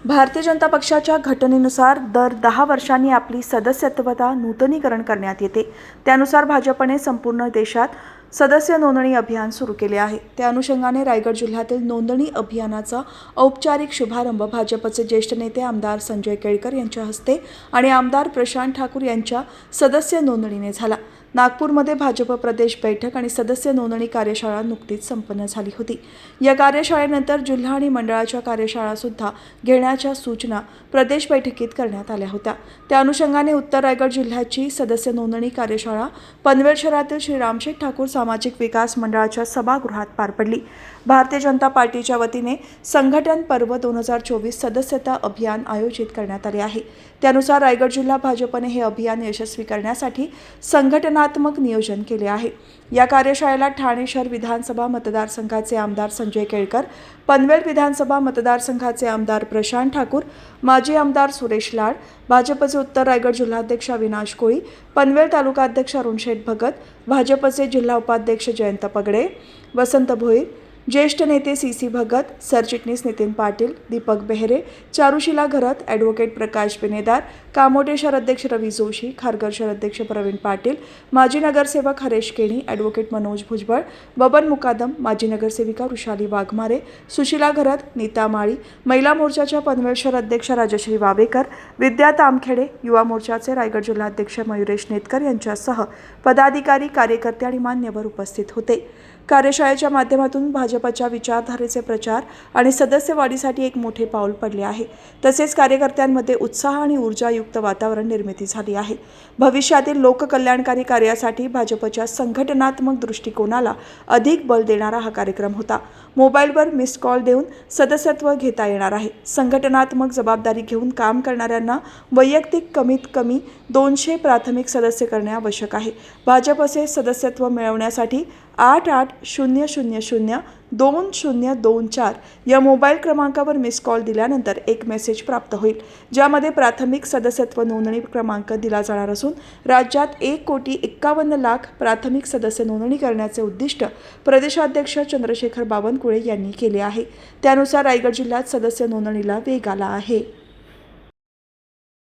भारतीय जनता पक्षाच्या घटनेनुसार दर 10 वर्षांनी आपली सदस्यत्वता नूतनीकरण करण्यात येते। त्यानुसार भाजपने संपूर्ण देशात सदस्य नोंदणी अभियान सुरू केले आहे। त्या अनुषंगाने रायगड जिल्ह्यातील नोंदणी अभियानाचा औपचारिक शुभारंभ भाजपचे ज्येष्ठ नेते आमदार संजय केळकर यांच्या हस्ते आणि आमदार प्रशांत ठाकूर यांच्या सदस्य नोंदणीने झाला। नागपूरमध्ये भाजप प्रदेश बैठक आणि सदस्य नोंदणी कार्यशाळा नुकतीच संपन्न झाली होती। या कार्यशाळेनंतर जिल्हा आणि मंडळाच्या कार्यशाळा सुद्धा घेण्याच्या सूचना प्रदेश बैठकीत करण्यात आल्या होत्या। त्या अनुषंगाने उत्तर रायगड जिल्ह्याची सदस्य नोंदणी कार्यशाळा पनवेल शहरातील श्री रामशेठ ठाकूर सामाजिक विकास मंडळाच्या सभागृहात पार पडली। भारतीय जनता पार्टीच्या वतीने संघटन पर्व 2024 सदस्यता अभियान आयोजित करण्यात आले आहे। त्यानुसार रायगड जिल्हा भाजपने हे अभियान यशस्वी करण्यासाठी संघटनात्मक नियोजन केले आहे। या कार्यशाळेला ठाणे शहर विधानसभा मतदारसंघाचे आमदार संजय केळकर, पनवेल विधानसभा मतदारसंघाचे आमदार प्रशांत ठाकूर, माजी आमदार सुरेश लाड, भाजपचे उत्तर रायगड जिल्हाध्यक्ष अविनाश कोळी, पनवेल तालुकाध्यक्ष अरुण शेठ भगत, भाजपचे जिल्हा उपाध्यक्ष जयंत पगडे, वसंत भोईर, ज्येष्ठ नेते सीसी भगत, सरचिटणीस नितीन पाटील, दीपक बेहरे, चारुशिला घरत, ॲडव्होकेट प्रकाश बिनेदार, कामोटे शहर अध्यक्ष रवी जोशी, खारघर शहर अध्यक्ष प्रवीण पाटील, माजी नगरसेवक हरेश केणी, ॲडव्होकेट मनोज भुजबळ, बबन मुकादम, माजी नगरसेविका वृषाली वाघमारे, सुशिला घरत, नीता माळी, महिला मोर्चाच्या पनवेल शहर अध्यक्ष राजश्री वावेकर, विद्या तामखेडे, युवा मोर्चाचे रायगड जिल्हाध्यक्ष मयुरेश नेतकर यांच्यासह पदाधिकारी, कार्यकर्ते आणि मान्यवर उपस्थित होते। कार्यशाळेच्या माध्यमातून भाजपच्या विचारधारेचे प्रचार आणि सदस्य वाढीसाठी एक मोठे पाऊल पडले आहे। तसेच कार्यकर्त्यांमध्ये उत्साह आणि ऊर्जायुक्त वातावरण निर्मिती झाली आहे। भविष्यातील लोककल्याणकारी कार्यासाठी भाजपच्या संघटनात्मक दृष्टिकोनाला अधिक बळ देणारा हा कार्यक्रम होता। मोबाईलवर मिस्ड कॉल देऊन सदस्यत्व घेता येणार आहे। संघटनात्मक जबाबदारी घेऊन काम करणाऱ्यांना वैयक्तिक कमीत कमी 200 प्राथमिक सदस्य करणे आवश्यक आहे। भाजपचे सदस्यत्व मिळवण्यासाठी 8800002024 या मोबाईल क्रमांकावर मिस कॉल दिल्यानंतर एक मेसेज प्राप्त होईल, ज्यामध्ये प्राथमिक सदस्यत्व नोंदणी क्रमांक दिला जाणार असून राज्यात 1,51,00,000 प्राथमिक सदस्य नोंदणी करण्याचे उद्दिष्ट प्रदेशाध्यक्ष चंद्रशेखर बावनकुळे यांनी केले आहे। त्यानुसार रायगड जिल्ह्यात सदस्य नोंदणीला वेग आला आहे।